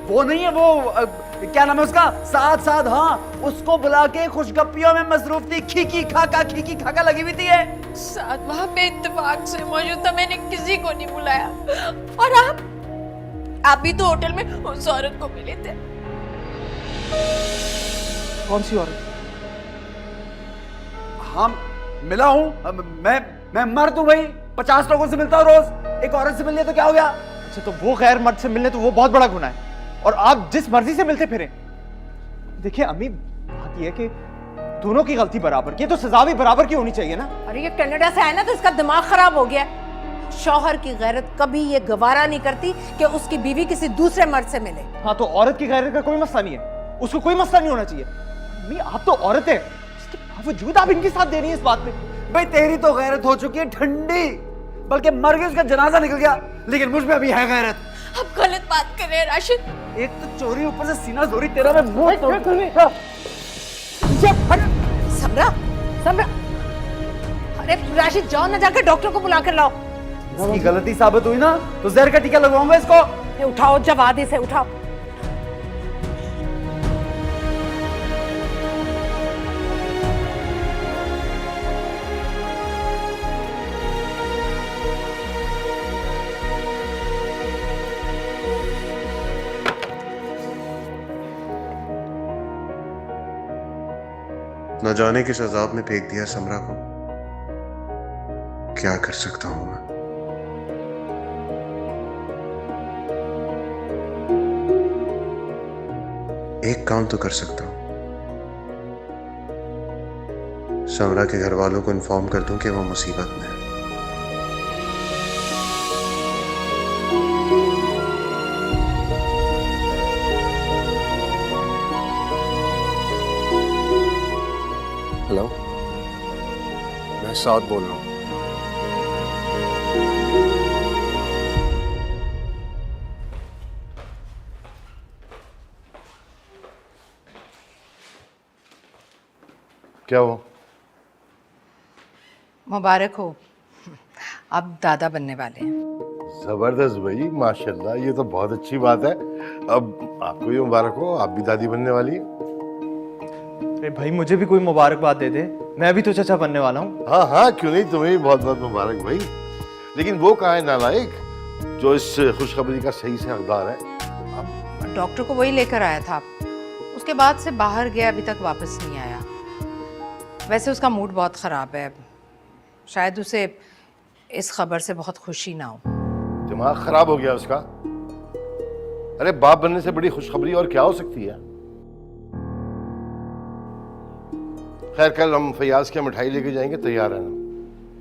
वो नहीं है, वो क्या नाम है उसका, साथ साथ, हाँ, उसको बुला के खुशगप्पियों में मसरूफ थी, खीखी खाका लगी हुई थी ये। साथ वहाँ पे इत्तेफाक से मौजूद था, मैंने किसी को नहीं बुलाया। और आप भी तो होटल में उस औरत को मिले थे। कौन सी औरत? हाँ मिला हूँ, मैं मर्द हूँ भाई, 50 लोगों से मिलता हूँ रोज, एक औरत से मिल लिया तो क्या हो गया? अच्छा, तो वो गैर मर्द से मिलने तो वो बहुत बड़ा गुनाह है, और आप जिस मर्जी से मिलते फिरें। देखिए अम्मी, बात यह है कि दोनों की गलती बराबर की है, तो सजा भी बराबर की होनी चाहिए ना। अरे ये कनाडा से आया ना तो इसका दिमाग खराब हो गया। शौहर की गैरत कभी ये गवारा नहीं करती कि उसकी बीवी किसी दूसरे मर्द से मिले। हाँ, तो औरत की गैरत का कोई मसला नहीं है, उसको कोई मसला नहीं होना चाहिए। अम्मी, आप तो औरत है, इसके बावजूद आप इनके साथ दे रही हैं इस बात में। भाई तेरी तो गैरत हो चुकी है ठंडी, बल्कि मर गई, उसका जनाजा निकल गया, लेकिन मुझ में अभी है गैरत। आप गलत बात कर रहे हैं राशिद। एक तो चोरी, ऊपर से सीना जोरी, तेरा मैं मुंह समरा, समरा, अरे राशिद जाओ ना, जाकर डॉक्टर को बुला कर लाओ। इसकी गलती साबित हुई ना तो जहर का टीका लगवाऊंगा इसको। ये उठाओ, जवाद इसे उठाओ। न जाने किस अजाब में फेंक दिया समरा को, क्या कर सकता हूं मैं? एक काम तो कर सकता हूं, समरा के घर वालों को इन्फॉर्म कर दूं कि वो मुसीबत में है। हेलो, मैं साउथ बोल रहा हूँ। क्या हुआ? मुबारक हो, अब दादा बनने वाले हैं। जबरदस्त भाई, माशाल्लाह, ये तो बहुत अच्छी बात है। अब आपको भी मुबारक हो, आप भी दादी बनने वाली है। अरे भाई, मुझे भी कोई मुबारकबाद दे दे, मैं भी तो चाचा बनने वाला हूँ। हाँ हाँ, क्यों नहीं, तुम्हें भी बहुत बहुत मुबारक भाई। लेकिन वो कहाँ है नालायक जो इस खुशखबरी का सही से हकदार है? अब डॉक्टर को वही लेकर आया था, उसके बाद से बाहर गया, अभी तक वापस नहीं आया। वैसे उसका मूड बहुत ख़राब है, शायद उसे इस खबर से बहुत खुशी ना हो। दिमाग खराब हो गया उसका? अरे बाप बनने से बड़ी खुशखबरी और क्या हो सकती है? खैर, कल हम फयाज के मिठाई लेके जाएंगे, तैयार रहना।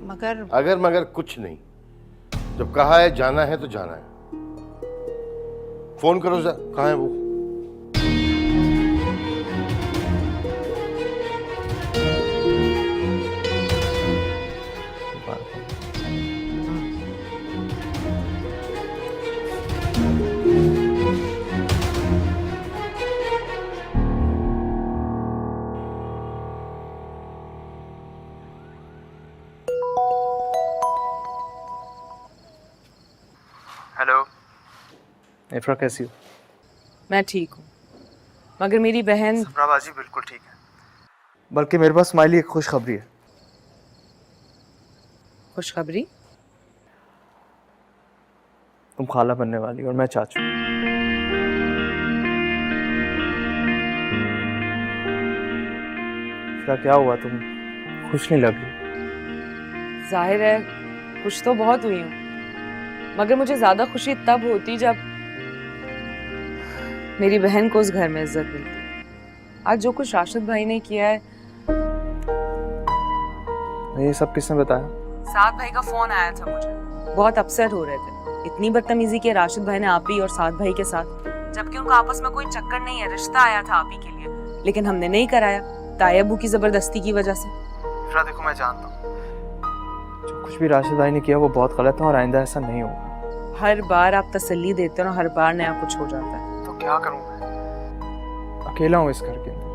मगर अगर मगर कुछ नहीं, जब कहा है जाना है तो जाना है। फोन करो, कहाँ है वो? हेलो इफ्रा, कैसी हो? मैं ठीक हूँ, मगर मेरी बहन समराबाजी बिल्कुल ठीक है, बल्कि मेरे पास स्माइली एक खुशखबरी है। खुशखबरी? तुम खाला बनने वाली और मैं चाचू। इफ्रा, क्या हुआ, तुम खुश नहीं लग रही? जाहिर है खुश तो बहुत हुई हूँ, मगर मुझे ज्यादा खुशी तब होती जब मेरी बहन को उस घर में इज्जत मिलती। आज जो कुछ राशिद भाई ने किया है। ये सब किसने बताया? साद भाई का फोन आया था मुझे, बहुत अपसेट हो रहे थे। इतनी बदतमीजी की राशिद भाई ने आप ही और साद भाई के साथ, जबकि उनका आपस में कोई चक्कर नहीं है, रिश्ता आया था आप ही के लिए, लेकिन हमने नहीं कराया, ताई अब्बू की जबरदस्ती की वजह से। इफ्रा देखो, मैं जानता हूँ जो कुछ भी राशिद भाई ने किया वो बहुत गलत है और आइंदा ऐसा नहीं होगा। हर बार आप तसल्ली देते हो, हर बार नया कुछ हो जाता है। तो क्या करूं मैं? अकेला हूं इस घर के अंदर,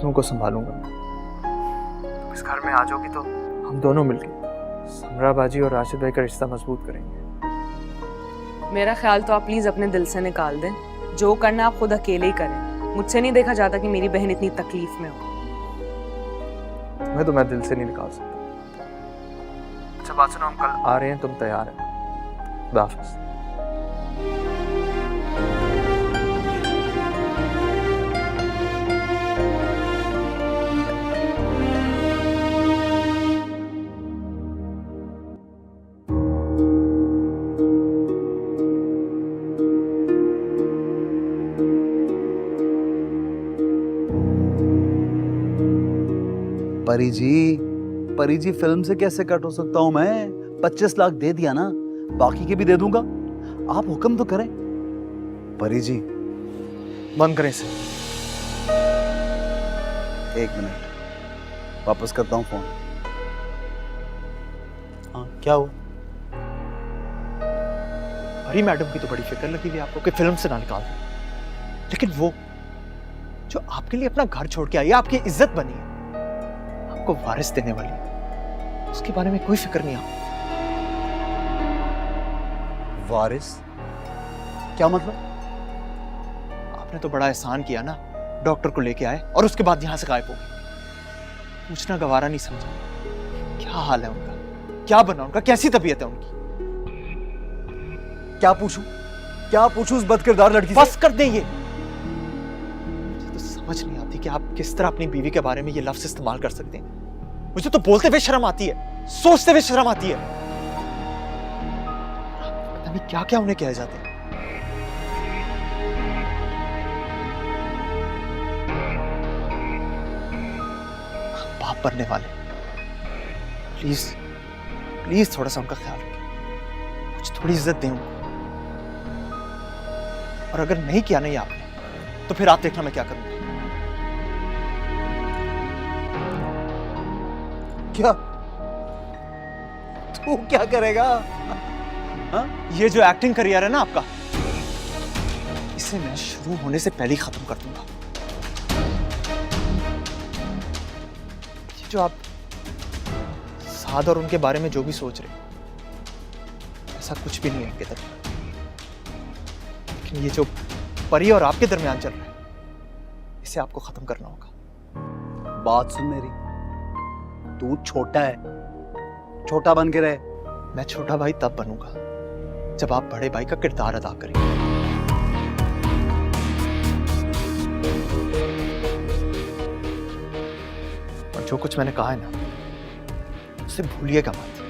तुमको संभालूंगा मैं। तुम इस घर में आ जाओगी तो हम दोनों मिलकर समरा बाजी और राशिद भाई का रिश्ता मजबूत करेंगे। मेरा ख्याल तो आप प्लीज अपने दिल से निकाल दें। जो करना आप खुद अकेले ही करें। मुझसे नहीं देखा जाता कि मेरी बहन इतनी तकलीफ में हो। मैं दिल से नहीं निकाल सकता। अच्छा बात सुनो, हम कल आ रहे हैं, तुम तैयार है? खुदा हाफिज़। परी जी फिल्म से कैसे कट हो सकता हूं मैं? 25 लाख दे दिया ना, बाकी के भी दे दूंगा। आप हुक्म तो करें। परी जी बंद करें इसे। एक मिनट, वापस करता हूं फोन। हाँ क्या हुआ? परी मैडम की तो बड़ी फिक्र लगी हुई आपको कि फिल्म से ना निकाल दें, लेकिन वो जो आपके लिए अपना घर छोड़ के आई है, आपकी इज्जत बनी है, आपको वारिस देने वाली है, उसके बारे में कोई फिक्र नहीं आपको। वारिस? क्या मतलब? आपने तो बड़ा एहसान किया ना, डॉक्टर को लेके आए और उसके बाद यहां से गायब हो गए। पूछना गवारा नहीं समझा क्या हाल है उनका, क्या बना उनका, कैसी तबीयत है उनकी? क्या पूछूं उस बदकिरदार लड़की से? बस कर दें ये। मुझे तो समझ नहीं आती कि आप किस तरह अपनी बीवी के बारे में ये लफ्ज इस्तेमाल कर सकते हैं। मुझे तो बोलते हुए शर्म आती है, सोचते हुए शर्म आती है। पता नहीं क्या क्या उन्हें कहे जाते हैं। बाप बनने वाले, प्लीज प्लीज थोड़ा सा उनका ख्याल रखें, कुछ थोड़ी इज्जत दें उनको। और अगर नहीं किया नहीं आपने, तो फिर आप देखना मैं क्या करूंगा। क्या तू क्या करेगा? हाँ? ये जो एक्टिंग करियर है ना आपका, इसे मैं शुरू होने से पहले ही खत्म कर दूंगा। ये जो आप साद और उनके बारे में जो भी सोच रहे, ऐसा कुछ भी नहीं है इनके दरमियान। लेकिन ये जो परी और आपके दरमियान चल रहा है, इसे आपको खत्म करना होगा। बात सुन मेरी, तू छोटा है, छोटा बन के रहे। मैं छोटा भाई तब बनूंगा जब आप बड़े भाई का किरदार अदा करेंगे। और जो कुछ मैंने कहा है ना, उसे भूलिएगा मत।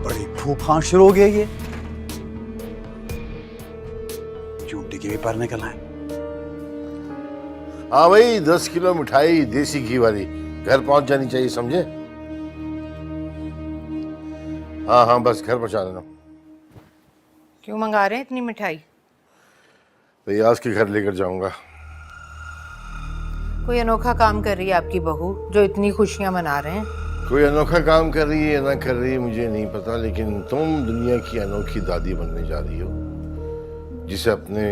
बड़ी फूफां शुरू हो गई ये, चूटी के भी पर निकल आए। हाँ भाई, 10 किलो मिठाई देसी घी वाली घर पहुंच जानी चाहिए, समझे? हाँ हाँ, बस घर पहुंचा देना। क्यों मंगा रहे हैं इतनी मिठाई? फैयाज के घर लेकर जाऊंगा। कोई अनोखा काम कर रही है आपकी बहू जो इतनी खुशियां मना रहे हैं? कोई अनोखा काम कर रही है ना कर रही है मुझे नहीं पता, लेकिन तुम दुनिया की अनोखी दादी बनने जा रही हो, जिसे अपने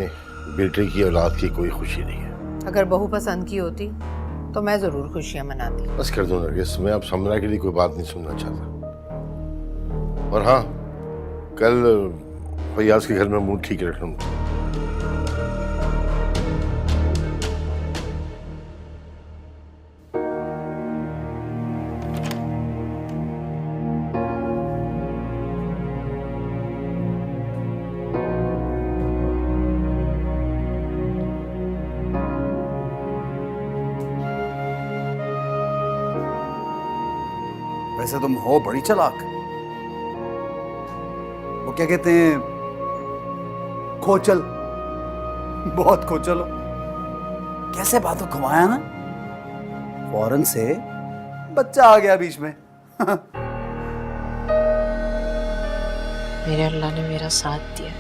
बेटे की औलाद की कोई खुशी नहीं है। अगर बहू पसंद की होती तो मैं जरूर खुशियां मनाती। बस कर दो नरगिस, मैं अब समरा के लिए कोई बात नहीं सुनना चाहता। और हाँ, कल फैयाज के घर में मूड ठीक रख लूंगा। वैसे तुम हो बड़ी चालाक। वो क्या कहते हैं, खोचल, बहुत खोचल हो। कैसे बातों घुमाया ना, फौरन से बच्चा आ गया बीच में। मेरे अल्लाह ने मेरा साथ दिया,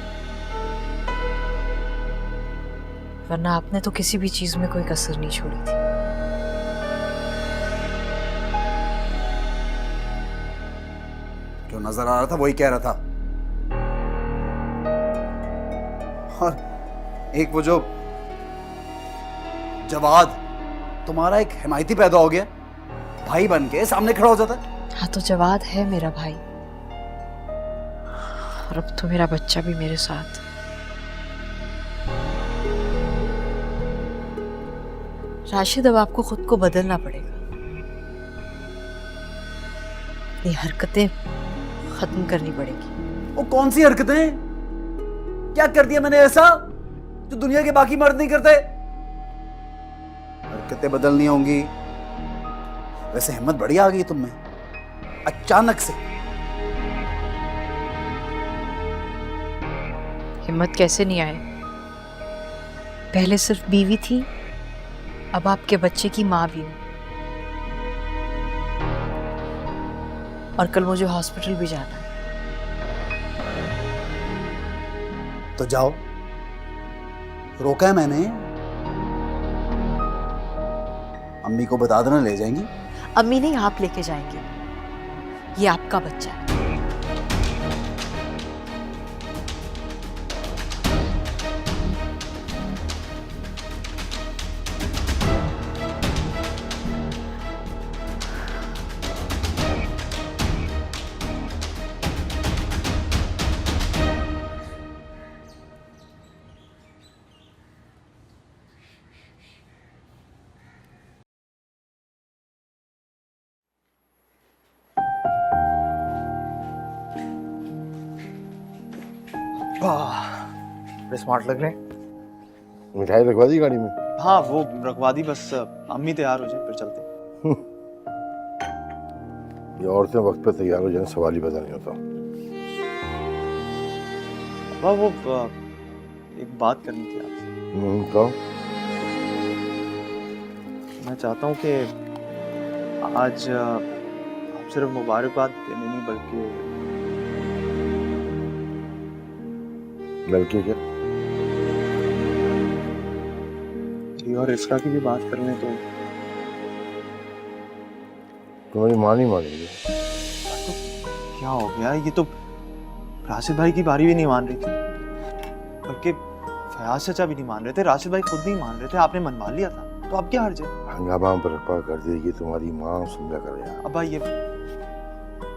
वरना आपने तो किसी भी चीज में कोई कसर नहीं छोड़ी थी। जो नजर आ रहा था वही कह रहा था। और एक वो जो जवाद तुम्हारा एक हिमायती पैदा हो गया, भाई बन के सामने खड़ा हो जाता। हाँ तो जवाद है मेरा भाई, और अब तो मेरा बच्चा भी मेरे साथ। राशिद, अब आपको खुद को बदलना पड़ेगा। ये हरकतें खत्म करनी पड़ेगी। वो कौन सी हरकतें? क्या कर दिया मैंने ऐसा जो दुनिया के बाकी मर्द नहीं करते? हरकतें बदलनी होंगी। वैसे हिम्मत बड़ी आ गई तुम में अचानक से। हिम्मत कैसे नहीं आए? पहले सिर्फ बीवी थी, अब आपके बच्चे की माँ भी हूं, और कल मुझे हॉस्पिटल भी जाना है। तो जाओ, रोका है मैंने। अम्मी को बता देना, ले जाएंगी। अम्मी नहीं, आप लेके जाएंगे। ये आपका बच्चा है। बड़े स्मार्ट लग रहे हैं। मिठाई रखवा दी गाड़ी में? हाँ वो रखवा दी, बस अम्मी तैयार हो जाए फिर चलते हैं। ये औरतें वक्त पे तैयार हो जाए, सवाल ही पता नहीं होता। वो एक बात करनी थी आपसे। कहो। मैं चाहता हूँ कि आज आप सिर्फ मुबारकबाद देने नहीं बल्कि क्या? और इसका की भी बात कर लें तो तुम्हारी माँ नहीं मानेगी। क्या हो गया? ये तो राशिद भाई की बारी भी नहीं मान रही थी, बल्कि फयाज चाचा भी नहीं मान रहे थे, राशिद भाई खुद नहीं मान रहे थे। आपने मनवा लिया था, तो अब क्या हर्ज है? हंगामा बर्पा कर देगी तुम्हारी माँ, समझा कर यार। अब भाई ये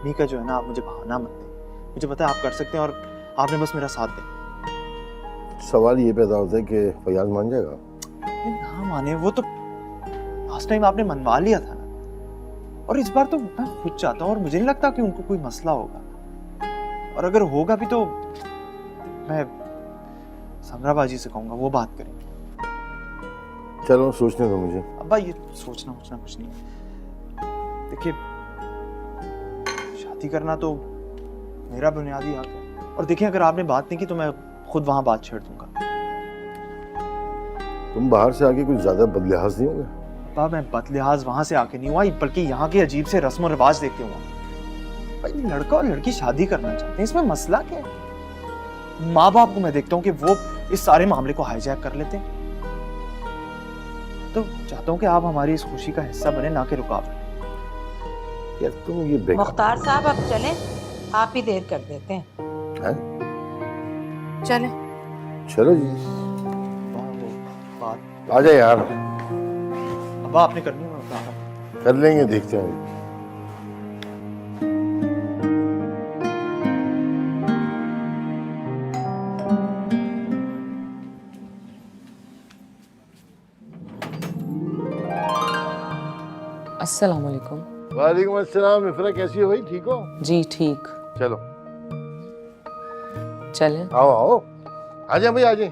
मी का जो है ना, आप मुझे बहाना मत दें। मुझे पता है आप कर सकते हैं, और आपने बस मेरा साथ दें। सवाल ये पैदा होता है कि फयाज मान जाएगा? ना माने, वो तो लास्ट टाइम आपने मनवा लिया था ना, और इस बार तो मैं खुद चाहता हूँ, और मुझे नहीं लगता कि उनको कोई मसला होगा, और अगर होगा भी तो मैं समराबाजी से कहूंगा, वो बात करेंगे। चलो सोचने दो मुझे। अब भाई ये सोचना कुछ नहीं है। देखिए, शादी करना तो मेरा बुनियादी हक है, और देखिए अगर आपने बात नहीं की तो मैं खुद वहां बात छेड़ दूंगा। तुम बाहर से आके कुछ ज्यादा बदलिहाज नहीं होगे? पापा, मैं बदलिहाज वहां से आके नहीं हुआ, बल्कि यहाँ के अजीब से रस्म और रिवाज देखते हुआ। भाई लड़का और लड़की शादी करना चाहते हैं, इसमें मसला क्या है? माँ बाप को मैं देखता हूँ कि वो इस सारे मामले को हाईजैक कर लेते हैं। तो चाहता हूँ कि आप हमारी इस खुशी का हिस्सा बने, ना कि रुकावट। यार तुम ये मुख्तार साहब अब चलें, आप ही देर कर देते हैं। चलें। चलो जी, बात आ जाए यार। अब आपने करनी है, कर लेंगे, देखते हैं। अस्सलाम वालेकुम। वालेकुम अस्सलाम। इफरा कैसी हो भाई, ठीक हो? जी ठीक। चलो चलें। आओ आओ, आ जाए भाई, आ जाए।